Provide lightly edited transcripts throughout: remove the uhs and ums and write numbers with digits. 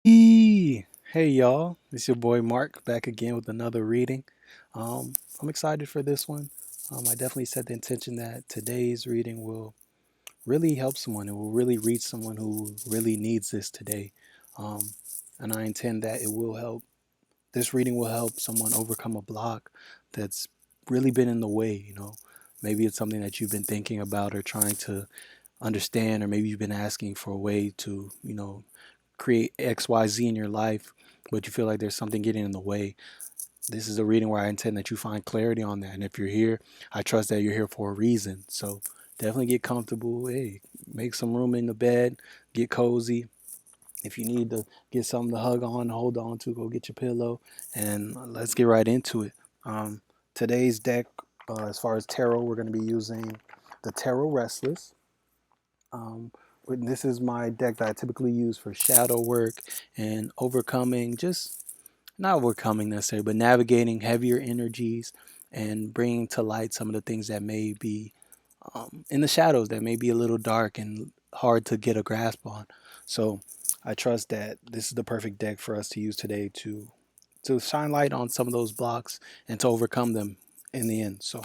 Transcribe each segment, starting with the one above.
Hey y'all, it's your boy Mark back again with another reading. I'm excited for this one. I definitely set the intention that today's reading will really help someone. It will really reach someone who really needs this today. Um, and I intend that it will help. This reading will help someone overcome a block that's really been in the way. Maybe it's something that you've been thinking about or trying to understand, or maybe you've been asking for a way to, create XYZ in your life, but you feel like there's something getting in the way. This is a reading where I intend that you find clarity on that. And if you're here, I trust that you're here for a reason. So definitely get comfortable. Hey, make some room in the bed, get cozy. If you need to get something to hug on, hold on to, go get your pillow, and let's get right into it. Um, Today's deck, as far as tarot, we're going to be using the Tarot Restless. Um, this is my deck that I typically use for shadow work and overcoming, just not overcoming necessarily, but navigating heavier energies and bringing to light some of the things that may be in the shadows, that may be a little dark and hard to get a grasp on. So I trust that this is the perfect deck for us to use today to shine light on some of those blocks and to overcome them in the end. So,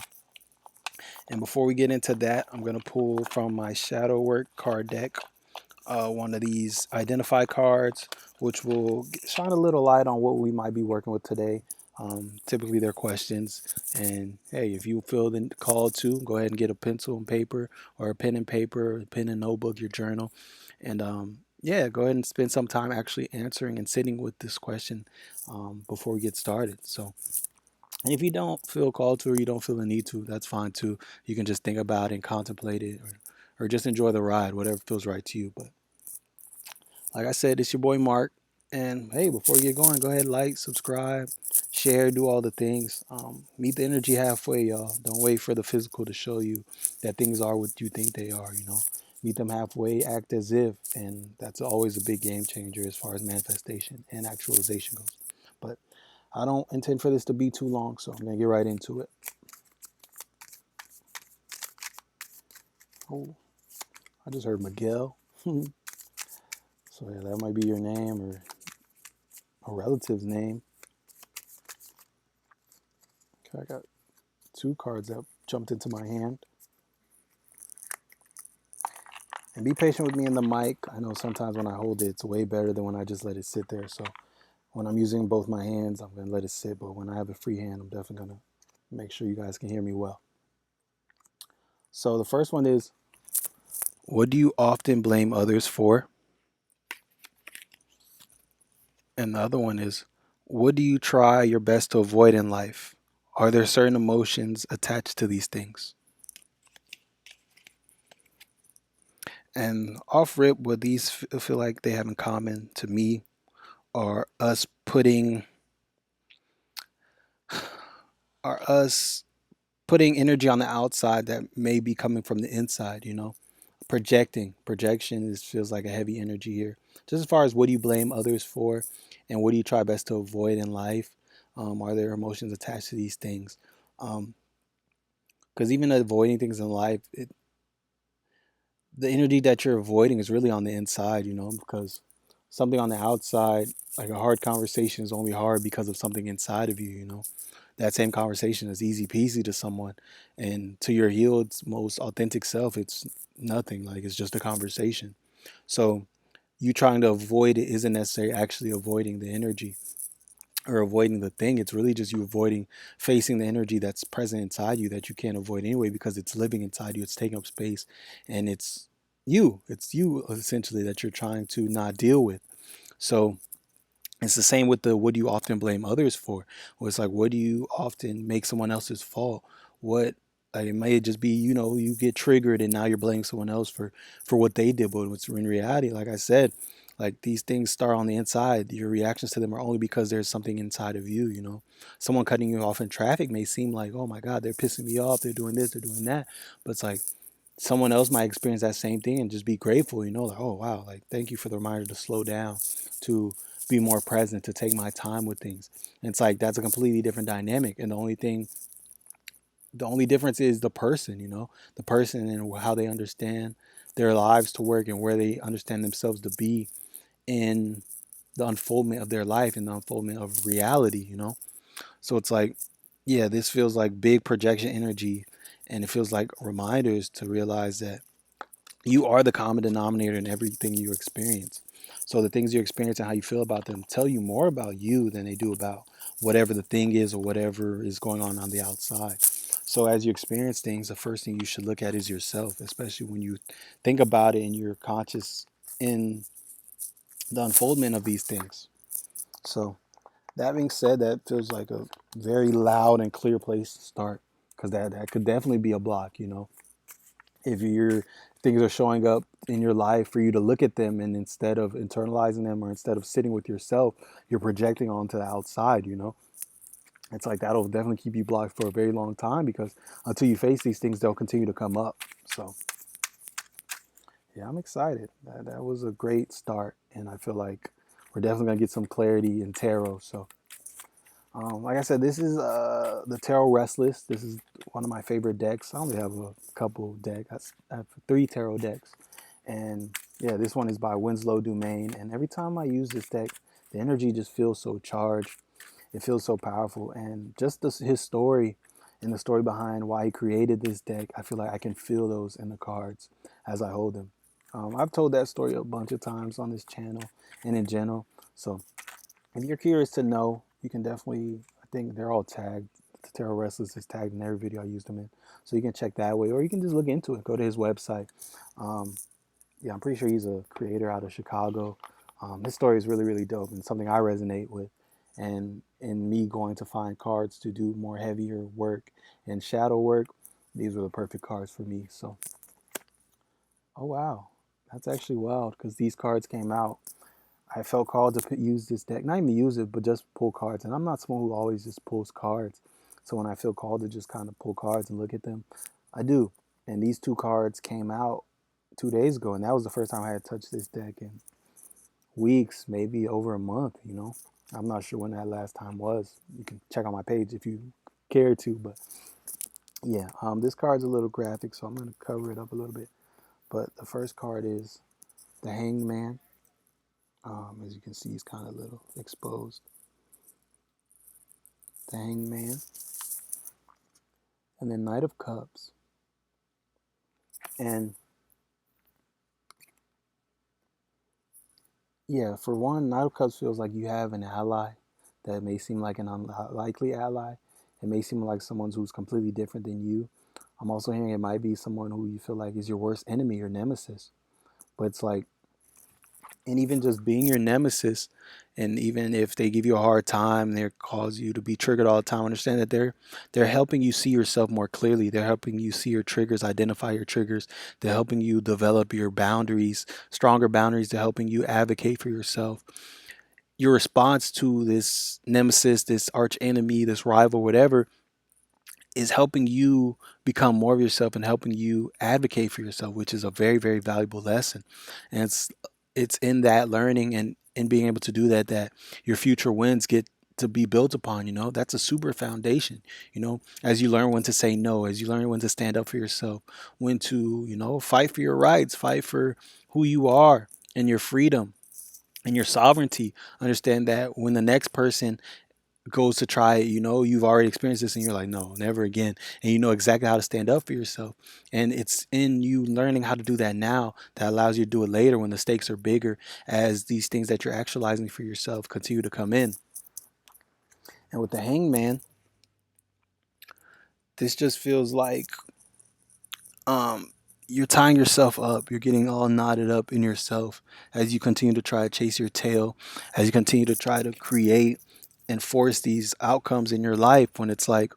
and before we get into that, I'm going to pull from my shadow work card deck one of these identify cards, which will shine a little light on what we might be working with today. Typically, they're questions. And hey, if you feel the call to, go ahead and get a pencil and paper, or a pen and paper, a pen and notebook, your journal. And yeah, go ahead and spend some time actually answering and sitting with this question before we get started. So, and if you don't feel called to, or you don't feel the need to, that's fine too. You can just think about it and contemplate it, or just enjoy the ride, whatever feels right to you. But like I said, it's your boy Mark. And hey, before you get going, go ahead, like, subscribe, share, do all the things. Meet the energy halfway, y'all. Don't wait for the physical to show you that things are what you think they are. Meet them halfway, act as if. And that's always a big game changer as far as manifestation and actualization goes. But I don't intend for this to be too long, so I'm going to get right into it. Oh, I just heard Miguel. So yeah, that might be your name or a relative's name. Okay, I got two cards that jumped into my hand. And be patient with me in the mic. I know sometimes when I hold it, it's way better than when I just let it sit there. So when I'm using both my hands, I'm going to let it sit. But when I have a free hand, I'm definitely going to make sure you guys can hear me well. So the first one is, what do you often blame others for? And the other one is, what do you try your best to avoid in life? Are there certain emotions attached to these things? And off rip, what these feel like they have in common to me are us putting energy on the outside that may be coming from the inside. Projection feels like a heavy energy here. Just as far as, what do you blame others for, and what do you try best to avoid in life? Are there emotions attached to these things? Because even avoiding things in life, the energy that you're avoiding is really on the inside. Because something on the outside, like a hard conversation, is only hard because of something inside of you. That same conversation is easy peasy to someone, and to your healed, most authentic self, it's nothing. Like, it's just a conversation. So you trying to avoid it isn't necessarily actually avoiding the energy or avoiding the thing. It's really just you avoiding facing the energy that's present inside you, that you can't avoid anyway, because it's living inside you, it's taking up space, and it's you essentially that you're trying to not deal with. So it's the same with the, what do you often blame others for? Well, it's like, what do you often make someone else's fault? What Like, it may just be, you get triggered and now you're blaming someone else for what they did, but it's in reality, like I said, like, these things start on the inside. Your reactions to them are only because there's something inside of you. Someone cutting you off in traffic may seem like, oh my God, they're pissing me off, they're doing this, they're doing that, but it's like, someone else might experience that same thing and just be grateful, like, oh wow, like, thank you for the reminder to slow down, to be more present, to take my time with things. And it's like, that's a completely different dynamic. And the only difference is the person, the person and how they understand their lives to work, and where they understand themselves to be in the unfoldment of their life and the unfoldment of reality, you know? So it's like, yeah, this feels like big projection energy, and it feels like reminders to realize that you are the common denominator in everything you experience. So the things you experience and how you feel about them tell you more about you than they do about whatever the thing is or whatever is going on the outside. So as you experience things, the first thing you should look at is yourself, especially when you think about it and you're conscious in the unfoldment of these things. So that being said, that feels like a very loud and clear place to start, because that could definitely be a block, you know. If your things are showing up in your life for you to look at them, and instead of internalizing them or instead of sitting with yourself, you're projecting onto the outside, you know. It's like that'll definitely keep you blocked for a very long time, because until you face these things, they'll continue to come up. So yeah, I'm excited. That was a great start, and I feel like we're definitely gonna get some clarity in tarot. So like I said, this is the Tarot Restless. This is one of my favorite decks. I only have a couple decks. I have 3 tarot decks, and yeah, this one is by Winslow Dumaine. And every time I use this deck, the energy just feels so charged. It feels so powerful, and just his story and the story behind why he created this deck, I feel like I can feel those in the cards as I hold them. I've told that story a bunch of times on this channel and in general. So if you're curious to know, you can definitely, I think they're all tagged. The Tarot Restless is tagged in every video I use them in. So you can check that way, or you can just look into it. Go to his website. Um, yeah, I'm pretty sure he's a creator out of Chicago. His story is really, really dope and something I resonate with. And in me going to find cards to do more heavier work and shadow work, these were the perfect cards for me. So, oh wow, that's actually wild, because these cards came out. I felt called to use this deck, not even use it, but just pull cards. And I'm not someone who always just pulls cards. So when I feel called to just kind of pull cards and look at them, I do. And these 2 cards came out 2 days ago, and that was the first time I had touched this deck in weeks, maybe over a month, you know. I'm not sure when that last time was. You can check on my page if you care to, but yeah, this card's a little graphic, so I'm going to cover it up a little bit. But the first card is the Hanged Man. As you can see, he's kind of a little exposed. The Hanged Man. And then Knight of Cups. And yeah, for one, Knight of Cups feels like you have an ally that may seem like an unlikely ally. It may seem like someone who's completely different than you. I'm also hearing it might be someone who you feel like is your worst enemy or nemesis. But it's like, and even just being your nemesis, and even if they give you a hard time, they cause you to be triggered all the time, understand that they're helping you see yourself more clearly. They're helping you see your triggers, identify your triggers. They're helping you develop your boundaries, stronger boundaries. They're helping you advocate for yourself. Your response to this nemesis, this arch enemy, this rival, whatever, is helping you become more of yourself and helping you advocate for yourself, which is a very, very valuable lesson. And it's in that learning and in being able to do that that your future wins get to be built upon. You know, that's a super foundation. You know, as you learn when to say no, as you learn when to stand up for yourself, when to, you know, fight for your rights, fight for who you are and your freedom and your sovereignty. Understand that when the next person goes to try it, you know, you've already experienced this and you're like, no, never again. And you know exactly how to stand up for yourself. And it's in you learning how to do that now that allows you to do it later when the stakes are bigger, as these things that you're actualizing for yourself continue to come in. And with the Hangman, this just feels like um you're tying yourself up. You're getting all knotted up in yourself as you continue to try to chase your tail, as you continue to try to create and force these outcomes in your life, when it's like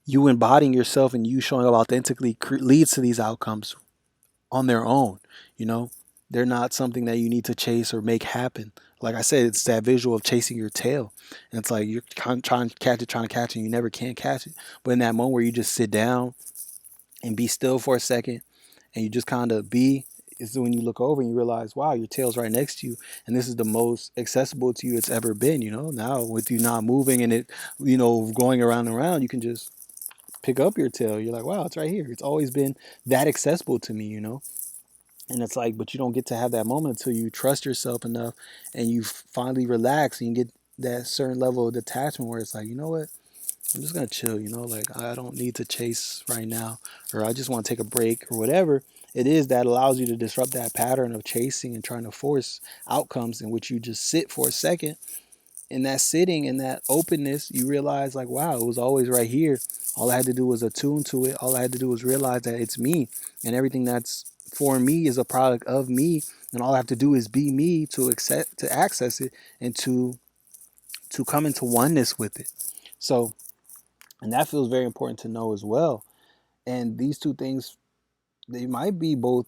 you embodying yourself and you showing up authentically leads to these outcomes on their own. You know, they're not something that you need to chase or make happen. Like I said, it's that visual of chasing your tail. And it's like you're trying to catch it, and you never can catch it. But in that moment where you just sit down and be still for a second and you just kind of be, is when you look over and you realize, wow, your tail's right next to you, and this is the most accessible to you it's ever been. You know, now with you not moving and it, you know, going around and around, you can just pick up your tail. You're like, wow, it's right here. It's always been that accessible to me, you know? And it's like, but you don't get to have that moment until you trust yourself enough and you finally relax and you get that certain level of detachment where it's like, you know what? I'm just gonna chill, like I don't need to chase right now, or I just want to take a break or whatever it is that allows you to disrupt that pattern of chasing and trying to force outcomes in which you just sit for a second. In that sitting and that openness, you realize like, wow, it was always right here. All I had to do was attune to it. All I had to do was realize that it's me, and everything that's for me is a product of me, and all I have to do is be me to accept, to access it, and to come into oneness with it. So, and that feels very important to know as well. And these two things, they might be both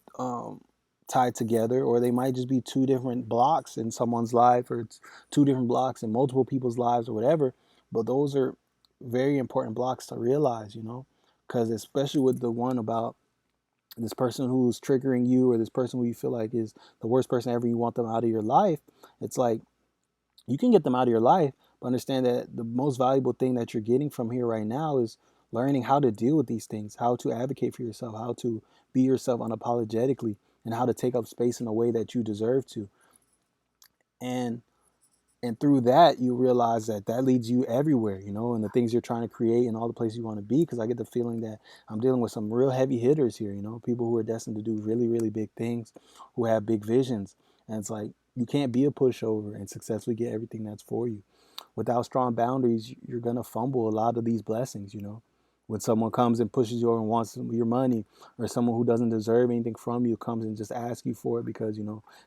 tied together, or they might just be two different blocks in someone's life, or it's two different blocks in multiple people's lives, or whatever. But those are very important blocks to realize, because especially with the one about this person who's triggering you, or this person who you feel like is the worst person ever, you want them out of your life. It's like, you can get them out of your life, but understand that the most valuable thing that you're getting from here right now is learning how to deal with these things, how to advocate for yourself, how to be yourself unapologetically, and how to take up space in a way that you deserve to. And through that, you realize that that leads you everywhere, and the things you're trying to create and all the places you want to be. Because I get the feeling that I'm dealing with some real heavy hitters here, people who are destined to do really, really big things, who have big visions. And it's like, you can't be a pushover and successfully get everything that's for you. Without strong boundaries, you're going to fumble a lot of these blessings. When someone comes and pushes you over and wants your money, or someone who doesn't deserve anything from you comes and just asks you for it because,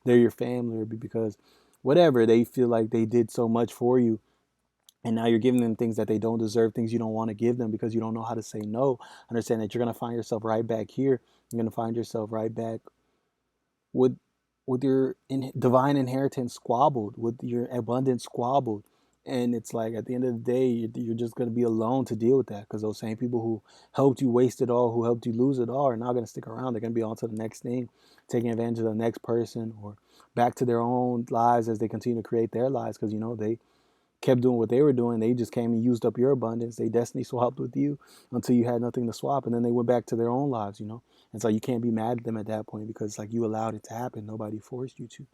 they're your family, or because whatever, they feel like they did so much for you, and now you're giving them things that they don't deserve, things you don't want to give them because you don't know how to say no. Understand that you're going to find yourself right back here. You're going to find yourself right back with your divine inheritance squabbled, with your abundance squabbled. And it's like, at the end of the day, you're just going to be alone to deal with that, because those same people who helped you waste it all, who helped you lose it all, are not going to stick around. They're going to be on to the next thing, taking advantage of the next person, or back to their own lives as they continue to create their lives, because they kept doing what they were doing. They just came and used up your abundance. They destiny swapped with you until you had nothing to swap, and then they went back to their own lives. And so you can't be mad at them at that point, because like, you allowed it to happen. Nobody forced you to.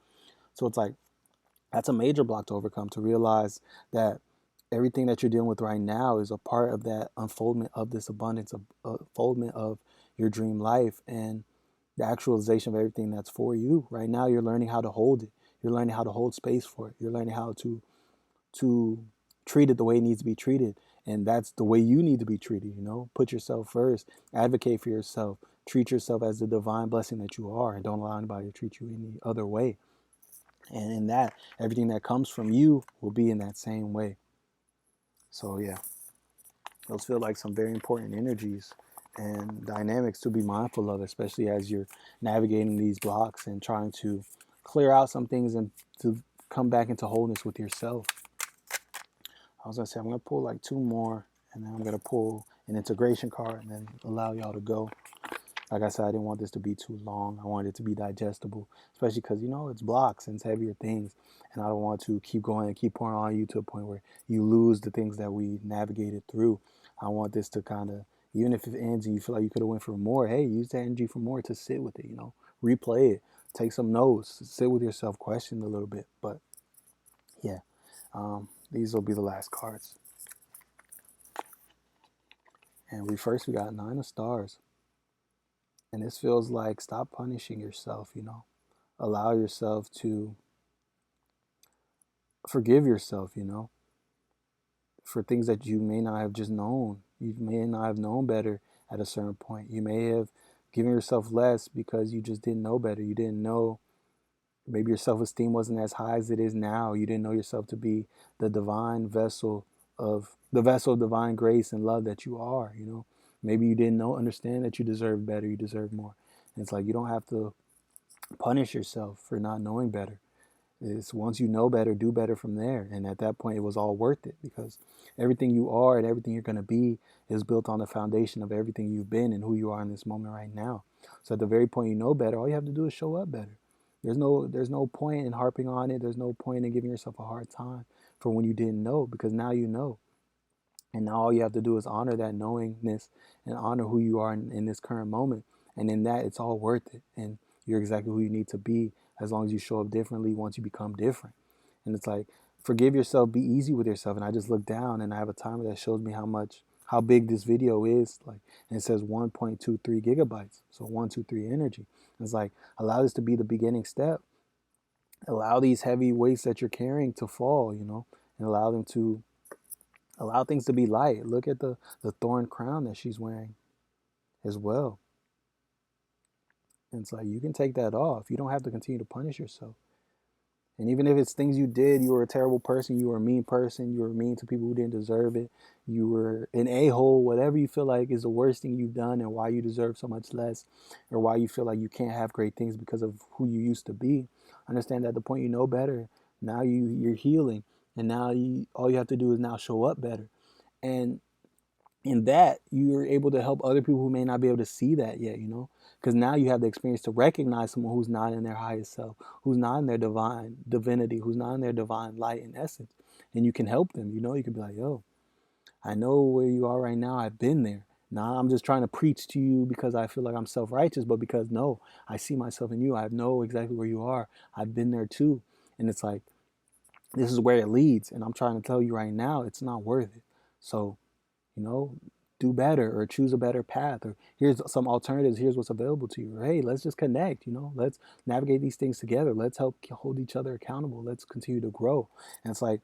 So it's like, that's a major block to overcome, to realize that everything that you're dealing with right now is a part of that unfoldment of this abundance, of unfoldment of your dream life, and the actualization of everything that's for you. Right now, you're learning how to hold it. You're learning how to hold space for it. You're learning how to treat it the way it needs to be treated. And that's the way you need to be treated. Put yourself first, advocate for yourself, treat yourself as the divine blessing that you are, and don't allow anybody to treat you any other way. And in that, everything that comes from you will be in that same way. So yeah, those feel like some very important energies and dynamics to be mindful of, especially as you're navigating these blocks and trying to clear out some things and to come back into wholeness with yourself. I was gonna say, I'm gonna pull like two more, and then I'm gonna pull an integration card, and then allow y'all to go. Like I said, I didn't want this to be too long. I wanted it to be digestible, especially because it's blocks and it's heavier things, and I don't want to keep going and keep pouring on you to a point where you lose the things that we navigated through. I want this to kind of, even if it ends and you feel like you could have went for more, hey, use that energy for more, to sit with it. Replay it, take some notes, sit with yourself, question a little bit. But yeah, these will be the last cards. And we got Nine of Stars. And this feels like, stop punishing yourself. Allow yourself to forgive yourself, for things that you may not have just known. You may not have known better at a certain point. You may have given yourself less because you just didn't know better. You didn't know. Maybe your self esteem wasn't as high as it is now. You didn't know yourself to be the divine vessel of divine grace and love that you are. Maybe you didn't understand that you deserve better, you deserve more. And it's like, you don't have to punish yourself for not knowing better. It's once you know better, do better from there. And at that point, it was all worth it, because everything you are and everything you're going to be is built on the foundation of everything you've been and who you are in this moment right now. So at the very point you know better, all you have to do is show up better. There's no point in harping on it. There's no point in giving yourself a hard time for when you didn't know, because now you know. And now all you have to do is honor that knowingness and honor who you are in this current moment. And in that, it's all worth it. And You're exactly who you need to be as long as you show up differently once you become different. And it's like, forgive yourself, be easy with yourself. And I just look down and I have a timer that shows me how big this video is. Like, and it says 1.23 gigabytes. So 123 energy. And it's like, allow this to be the beginning step. Allow these heavy weights that you're carrying to fall, and allow things to be light. Look at the thorn crown that she's wearing as well. And it's like, you can take that off. You don't have to continue to punish yourself. And even if it's things you did, you were a terrible person, you were a mean person, you were mean to people who didn't deserve it, you were an a-hole, whatever you feel like is the worst thing you've done and why you deserve so much less, or why you feel like you can't have great things because of who you used to be. Understand that at the point you know better, now you're healing, and now all you have to do is now show up better. And in that, you're able to help other people who may not be able to see that yet, because now you have the experience to recognize someone who's not in their highest self, who's not in their divine divinity, who's not in their divine light and essence. And you can help them. You can be like, yo, I know where you are right now. I've been there. Now I'm just trying to preach to you because I feel like I'm self-righteous, but because no, I see myself in you. I know exactly where you are. I've been there too. And it's like, this is where it leads. And I'm trying to tell you right now, it's not worth it. So, you know, do better or choose a better path, or here's some alternatives, here's what's available to you, or hey, let's just connect, let's navigate these things together, let's help hold each other accountable, let's continue to grow. And it's like,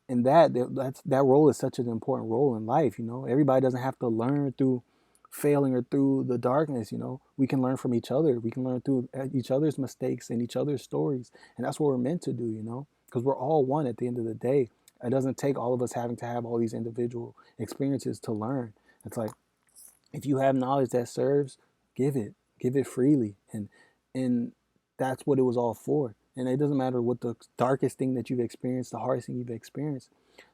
and that role is such an important role in life. Everybody doesn't have to learn through failing or through the darkness. We can learn from each other, we can learn through each other's mistakes and each other's stories, and that's what we're meant to do, because we're all one at the end of the day. It doesn't take all of us having to have all these individual experiences to learn. It's like, if you have knowledge that serves, give it freely, and that's what it was all for. And it doesn't matter what the darkest thing that you've experienced, the hardest thing you've experienced.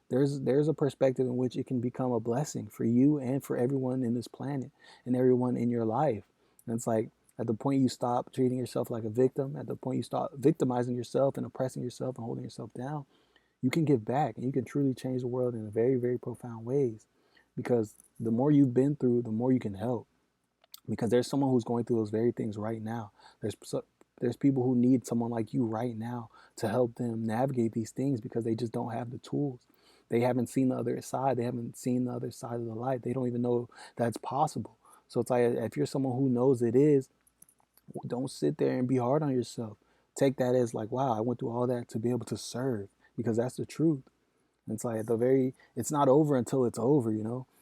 There's a perspective in which it can become a blessing for you and for everyone in this planet and everyone in your life. And it's like, at the point you stop treating yourself like a victim, at the point you stop victimizing yourself and oppressing yourself and holding yourself down, you can give back and you can truly change the world in very, very profound ways. Because the more you've been through, the more you can help. Because there's someone who's going through those very things right now. There's people who need someone like you right now to help them navigate these things because they just don't have the tools. They haven't seen the other side. They haven't seen the other side of the light. They don't even know that's possible. So it's like, if you're someone who knows it is, don't sit there and be hard on yourself. Take that as like, wow, I went through all that to be able to serve, because that's the truth. It's like, it's not over until it's over.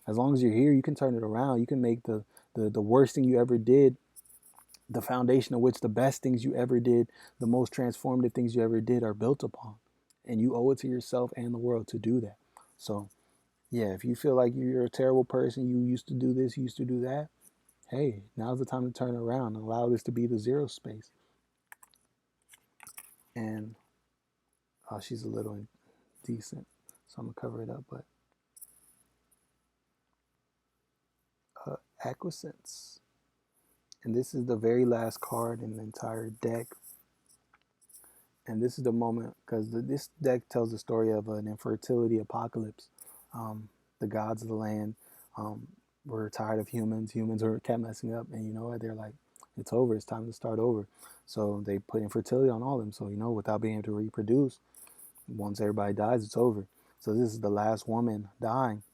As long as you're here, you can turn it around. You can make the worst thing you ever did the foundation of which the best things you ever did, the most transformative things you ever did, are built upon. And you owe it to yourself and the world to do that. So, yeah, if you feel like you're a terrible person, you used to do this, you used to do that, hey, now's the time to turn around and allow this to be the zero space. And she's a little indecent, so I'm going to cover it up. But Acquiescence. And this is the very last card in the entire deck. And this is the moment, because this deck tells the story of an infertility apocalypse. The gods of the land were tired of humans. Humans were kept messing up, and you know what? They're like, it's over. It's time to start over. So they put infertility on all of them. So without being able to reproduce, once everybody dies, it's over. So this is the last woman dying.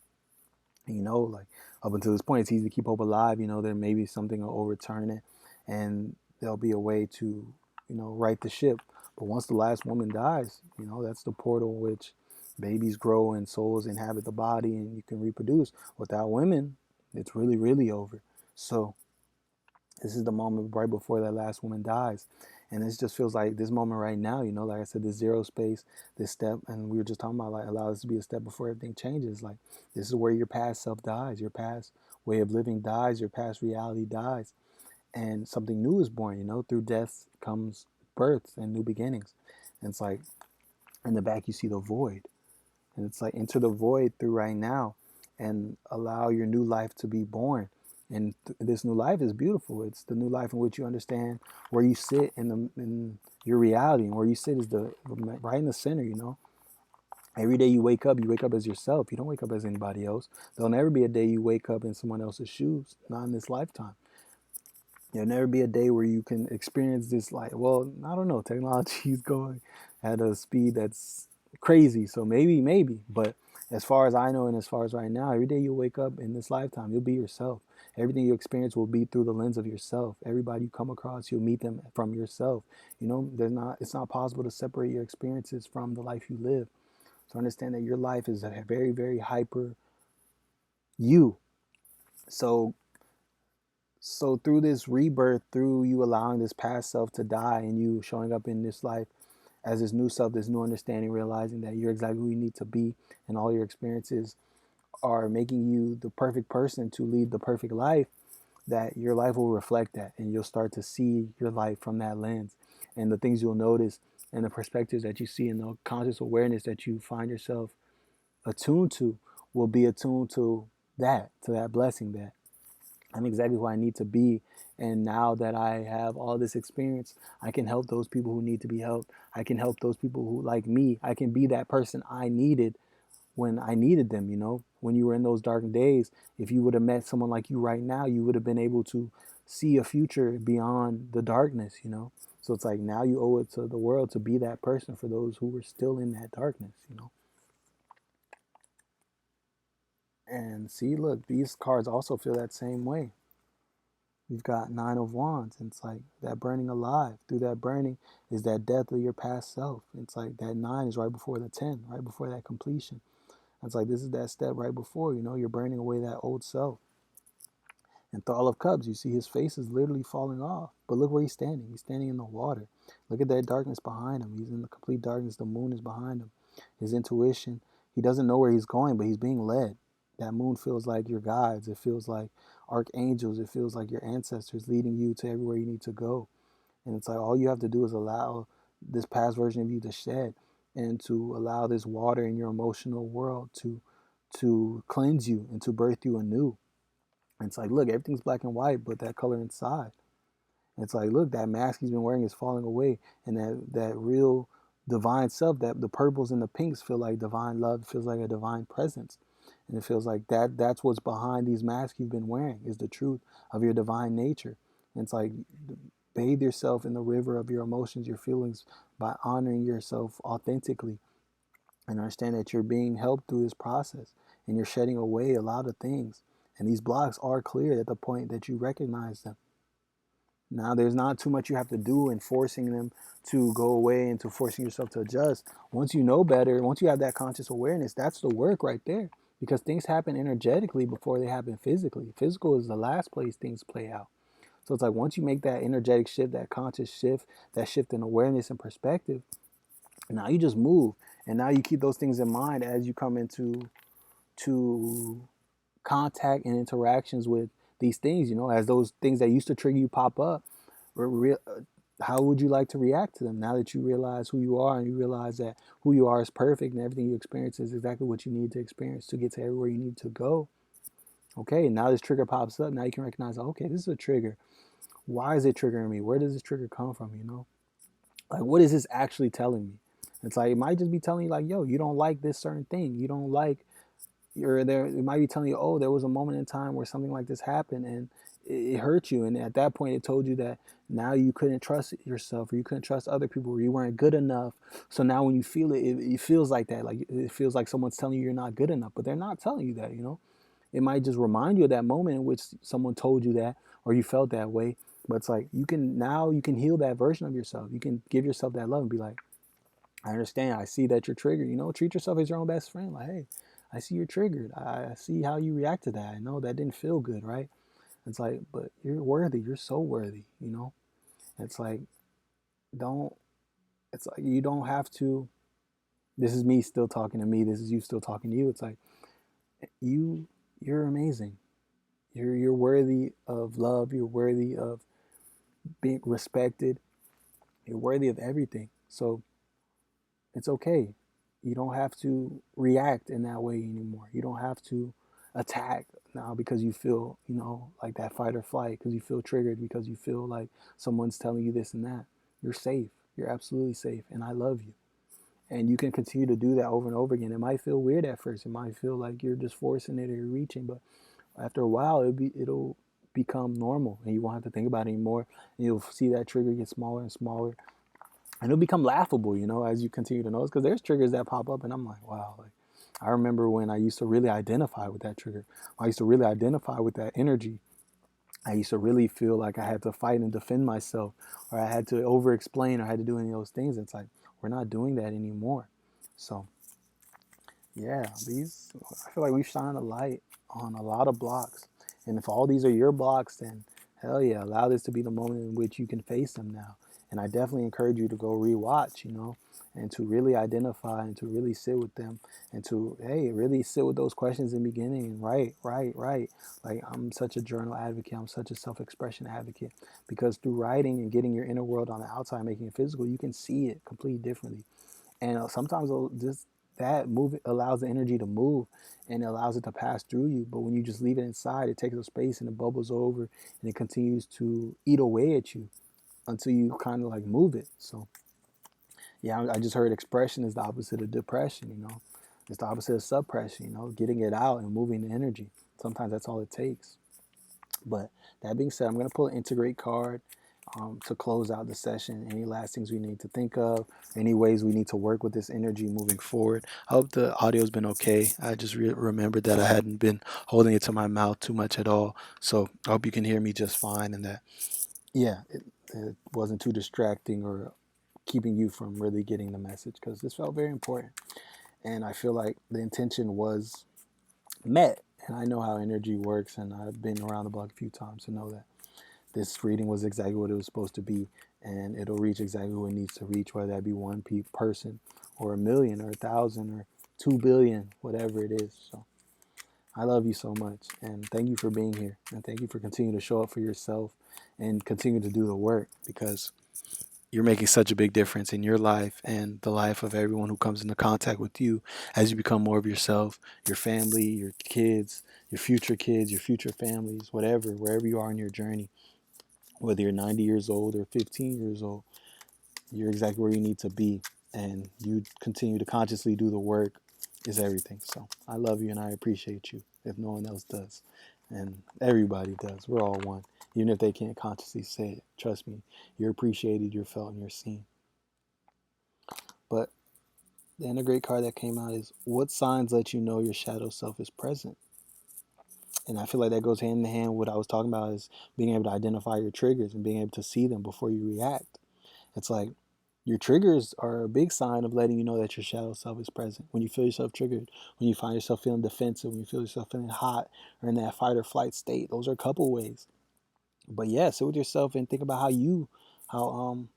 And, like, up until this point, it's easy to keep hope alive. There may be something will overturn it, and there'll be a way to, right the ship. But once the last woman dies, that's the portal in which babies grow and souls inhabit the body and you can reproduce. Without women, it's really, really over. So this is the moment right before that last woman dies. And this just feels like this moment right now, like I said, this zero space, this step, and we were just talking about, like, allow this to be a step before everything changes. Like, this is where your past self dies, your past way of living dies, your past reality dies, and something new is born. Through death comes birth and new beginnings. And it's like, in the back you see the void, and it's like, enter the void through right now and allow your new life to be born. And this new life is beautiful. It's the new life in which you understand where you sit in your reality, and where you sit is right in the center. Every day you wake up as yourself. You don't wake up as anybody else. There'll never be a day you wake up in someone else's shoes, not in this lifetime. There'll never be a day where you can experience this, like, well, I don't know, technology is going at a speed that's crazy. So maybe. But as far as I know, and as far as right now, every day you wake up in this lifetime, you'll be yourself. Everything you experience will be through the lens of yourself. Everybody you come across, you'll meet them from yourself. It's not possible to separate your experiences from the life you live. So understand that your life is a very, very hyper you. So so through this rebirth, through you allowing this past self to die and you showing up in this life as this new self, this new understanding, realizing that you're exactly who you need to be, and all your experiences are making you the perfect person to lead the perfect life, that your life will reflect that, and you'll start to see your life from that lens. And the things you'll notice and the perspectives that you see and the conscious awareness that you find yourself attuned to will be attuned to that blessing, that I'm exactly who I need to be. And now that I have all this experience, I can help those people who need to be helped. I can help those people who, like me, I can be that person I needed when I needed them. When you were in those dark days, if you would have met someone like you right now, you would have been able to see a future beyond the darkness. So it's like now you owe it to the world to be that person for those who were still in that darkness. And see, look, these cards also feel that same way. You've got Nine of Wands, and it's like that burning alive. Through that burning is that death of your past self. It's like that nine is right before the 10, right before that completion. It's like this is that step right before, you're burning away that old self. And Thrall of Cups, you see his face is literally falling off. But look where he's standing. He's standing in the water. Look at that darkness behind him. He's in the complete darkness. The moon is behind him. His intuition, he doesn't know where he's going, but he's being led. That moon feels like your guides. It feels like archangels. It feels like your ancestors leading you to everywhere you need to go. And it's like all you have to do is allow this past version of you to shed, and to allow this water in your emotional world to cleanse you and to birth you anew. And it's like, look, everything's black and white, but that color inside. And it's like, look, that mask he's been wearing is falling away, and that real divine self, that the purples and the pinks feel like divine love, feels like a divine presence. And it feels like that's what's behind these masks you've been wearing, is the truth of your divine nature. And it's like, bathe yourself in the river of your emotions, your feelings, by honoring yourself authentically, and understand that you're being helped through this process, and you're shedding away a lot of things. And these blocks are cleared at the point that you recognize them. Now, there's not too much you have to do in forcing them to go away and to forcing yourself to adjust. Once you know better, once you have that conscious awareness, that's the work right there. Because things happen energetically before they happen physically. Physical is the last place things play out. So it's like once you make that energetic shift, that conscious shift, that shift in awareness and perspective, now you just move. And now you keep those things in mind as you come into to contact and interactions with these things, as those things that used to trigger you pop up. How would you like to react to them now that you realize who you are, and you realize that who you are is perfect, and everything you experience is exactly what you need to experience to get to everywhere you need to go? Okay, now this trigger pops up. Now you can recognize, okay, this is a trigger. Why is it triggering me? Where does this trigger come from? Like, what is this actually telling me? It's like, it might just be telling you, like, yo, you don't like this certain thing. You don't like, you're there. It might be telling you, oh, there was a moment in time where something like this happened, and it hurt you. And at that point, it told you that now you couldn't trust yourself, or you couldn't trust other people, or you weren't good enough. So now when you feel it, it feels like that. Like, it feels like someone's telling you you're not good enough, but they're not telling you that. It might just remind you of that moment in which someone told you that, or you felt that way. But it's like, you can heal that version of yourself. You can give yourself that love and be like, I understand. I see that you're triggered. Treat yourself as your own best friend. Like, hey, I see you're triggered. I see how you react to that. I know that didn't feel good, right? It's like, but you're worthy. You're so worthy. It's like, don't, it's like, you don't have to. This is me still talking to me. This is you still talking to you. It's like, you, you're amazing. You're worthy of love. You're worthy of being respected. You're worthy of everything. So it's okay. You don't have to react in that way anymore. You don't have to attack now because you feel, like that fight or flight, because you feel triggered, because you feel like someone's telling you this and that. You're safe. You're absolutely safe. And I love you. And you can continue to do that over and over again. It might feel weird at first. It might feel like you're just forcing it or you're reaching, but after a while, it'll become normal, and you won't have to think about it anymore. And you'll see that trigger get smaller and smaller, and it'll become laughable, as you continue to notice. Because there's triggers that pop up, and I'm like, wow. Like, I remember when I used to really identify with that trigger. I used to really identify with that energy. I used to really feel like I had to fight and defend myself, or I had to over explain, or I had to do any of those things. It's like, we're not doing that anymore. So, yeah, I feel like we've shined a light on a lot of blocks. And if all these are your blocks, then hell yeah, allow this to be the moment in which you can face them now. And I definitely encourage you to go rewatch, and to really identify and to really sit with them, and to, hey, really sit with those questions in the beginning and write. Like, I'm such a journal advocate. I'm such a self-expression advocate, because through writing and getting your inner world on the outside, making it physical, you can see it completely differently. And sometimes just that move allows the energy to move, and it allows it to pass through you. But when you just leave it inside, it takes up space and it bubbles over, and it continues to eat away at you until you kind of like move it. So yeah, I just heard expression is the opposite of depression. It's the opposite of suppression. Getting it out and moving the energy. Sometimes that's all it takes. But that being said, I'm going to pull an integrate card to close out the session. Any last things we need to think of, any ways we need to work with this energy moving forward. I hope the audio's been okay. I just remembered that I hadn't been holding it to my mouth too much at all. So I hope you can hear me just fine, and that, yeah, it wasn't too distracting or keeping you from really getting the message, because this felt very important. And I feel like the intention was met. And I know how energy works, and I've been around the block a few times to know that this reading was exactly what it was supposed to be, and it'll reach exactly what it needs to reach, whether that be one person, or a million, or 1,000, or 2 billion, whatever it is. So I love you so much, and thank you for being here, and thank you for continuing to show up for yourself and continue to do the work, because you're making such a big difference in your life and the life of everyone who comes into contact with you as you become more of yourself, your family, your kids, your future families, whatever, wherever you are in your journey, whether you're 90 years old or 15 years old, you're exactly where you need to be. And you continue to consciously do the work is everything. So I love you and I appreciate you if no one else does. And everybody does. We're all one. Even if they can't consciously say it. Trust me, you're appreciated, you're felt, and you're seen. But the integrate card that came out is, what signs let you know your shadow self is present? And I feel like that goes hand in hand with what I was talking about, is being able to identify your triggers and being able to see them before you react. It's like your triggers are a big sign of letting you know that your shadow self is present. When you feel yourself triggered, when you find yourself feeling defensive, when you feel yourself feeling hot or in that fight or flight state, those are a couple ways. But yeah, sit with yourself and think about how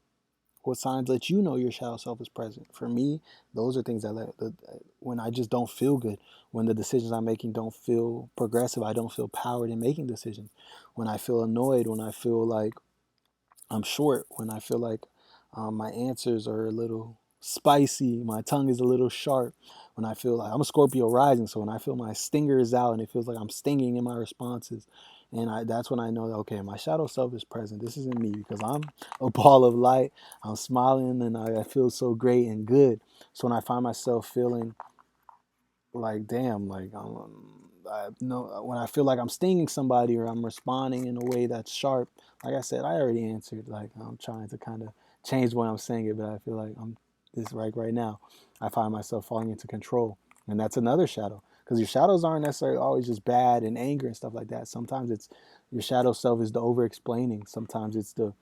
what signs let you know your shadow self is present. For me, those are things that when I just don't feel good, when the decisions I'm making don't feel progressive, I don't feel powered in making decisions. When I feel annoyed, when I feel like I'm short, when I feel like my answers are a little spicy, my tongue is a little sharp, when I feel like I'm a Scorpio rising, so when I feel my stinger is out and it feels like I'm stinging in my responses, and that's when I know that, okay, my shadow self is present. This isn't me, because I'm a ball of light. I'm smiling and I feel so great and good. So when I find myself feeling like, damn, like I know when I feel like I'm stinging somebody or I'm responding in a way that's sharp. Like I said, I already answered. Like, I'm trying to kind of change the way I'm saying it, but I feel like I'm this right now. I find myself falling into control, and that's another shadow. Because your shadows aren't necessarily always just bad and anger and stuff like that. Sometimes it's your shadow self is the over explaining. Sometimes it's the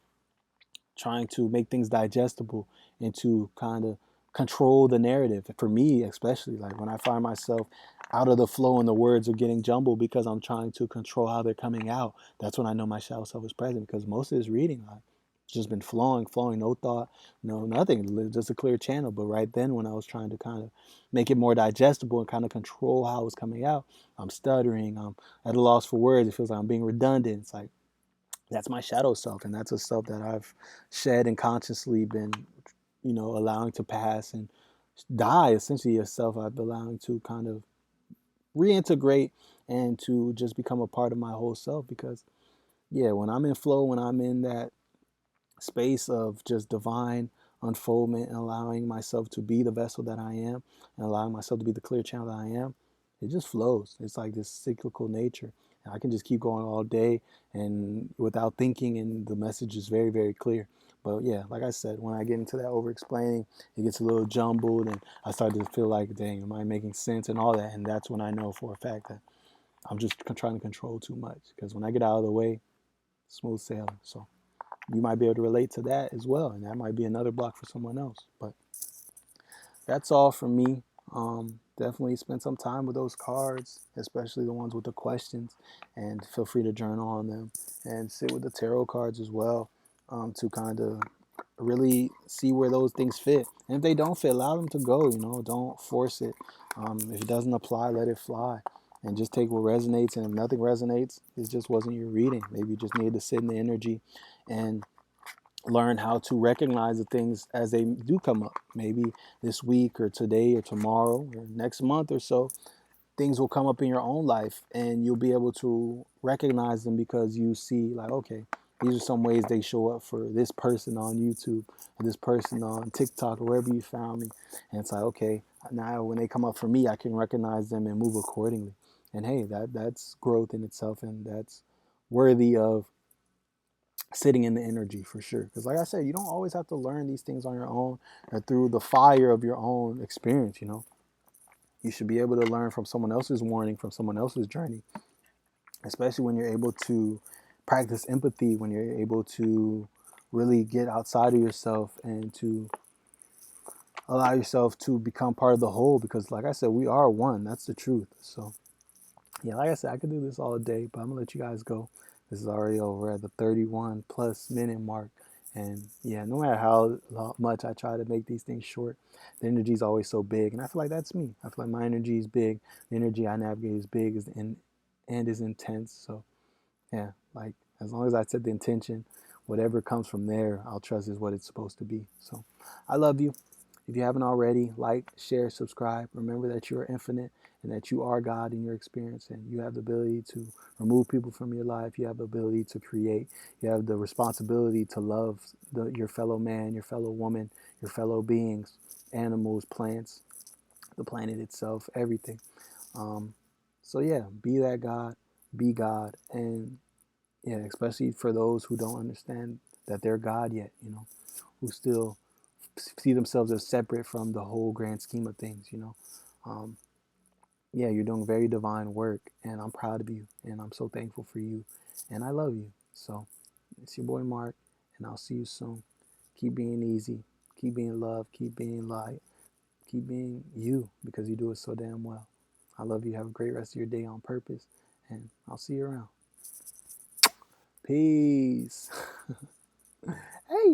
trying to make things digestible and to kind of control the narrative. For me, especially, like when I find myself out of the flow and the words are getting jumbled because I'm trying to control how they're coming out, that's when I know my shadow self is present, because most of this reading, like, it's just been flowing, no thought, no nothing, just a clear channel. But right then, when I was trying to kind of make it more digestible and kind of control how it's coming out, I'm stuttering, I'm at a loss for words. It feels like I'm being redundant. It's like, that's my shadow self, and that's a self that I've shed and consciously been, allowing to pass and die. Essentially, a self I've been allowing to kind of reintegrate and to just become a part of my whole self. Because yeah, when I'm in flow, when I'm in that space of just divine unfoldment and allowing myself to be the vessel that I am and allowing myself to be the clear channel that I am, it just flows. It's like this cyclical nature. And I can just keep going all day and without thinking, and the message is very, very clear. But yeah, like I said, when I get into that over explaining, it gets a little jumbled, and I start to feel like, dang, am I making sense and all that? And that's when I know for a fact that I'm just trying to control too much. Because when I get out of the way, smooth sailing. So you might be able to relate to that as well, and that might be another block for someone else. But that's all from me. Definitely spend some time with those cards, especially the ones with the questions, and feel free to journal on them and sit with the tarot cards as well, to kind of really see where those things fit. And if they don't fit, allow them to go. Don't force it. If it doesn't apply, let it fly, and just take what resonates. And if nothing resonates, it just wasn't your reading. Maybe you just needed to sit in the energy and learn how to recognize the things as they do come up. Maybe this week or today or tomorrow or next month or so, things will come up in your own life and you'll be able to recognize them because you see, like, okay, these are some ways they show up for this person on YouTube or this person on TikTok or wherever you found me. And it's like, okay, now when they come up for me, I can recognize them and move accordingly. And hey, that's growth in itself, and that's worthy of sitting in the energy for sure. Because like I said, you don't always have to learn these things on your own or through the fire of your own experience. You should be able to learn from someone else's warning, from someone else's journey, especially when you're able to practice empathy, when you're able to really get outside of yourself and to allow yourself to become part of the whole. Because like I said, we are one. That's the truth. So yeah, like I said, I could do this all day, but I'm gonna let you guys go. This is already over at the 31 plus minute mark. And yeah, no matter how much I try to make these things short, the energy is always so big. And I feel like that's me. I feel like my energy is big. The energy I navigate is big and is intense. So yeah, like as long as I set the intention, whatever comes from there, I'll trust is what it's supposed to be. So I love you. If you haven't already, like, share, subscribe. Remember that you are infinite and that you are God in your experience, and you have the ability to remove people from your life. You have the ability to create. You have the responsibility to love your fellow man, your fellow woman, your fellow beings, animals, plants, the planet itself, everything. Um, so yeah, be that God, be God, and yeah, especially for those who don't understand that they're God yet, who still see themselves as separate from the whole grand scheme of things. Um, yeah, you're doing very divine work, and I'm proud of you, and I'm so thankful for you, and I love you. So it's your boy Mark, and I'll see you soon. Keep being easy, keep being love, keep being light, keep being you, because you do it so damn well. I love you. Have a great rest of your day on purpose, and I'll see you around. Peace.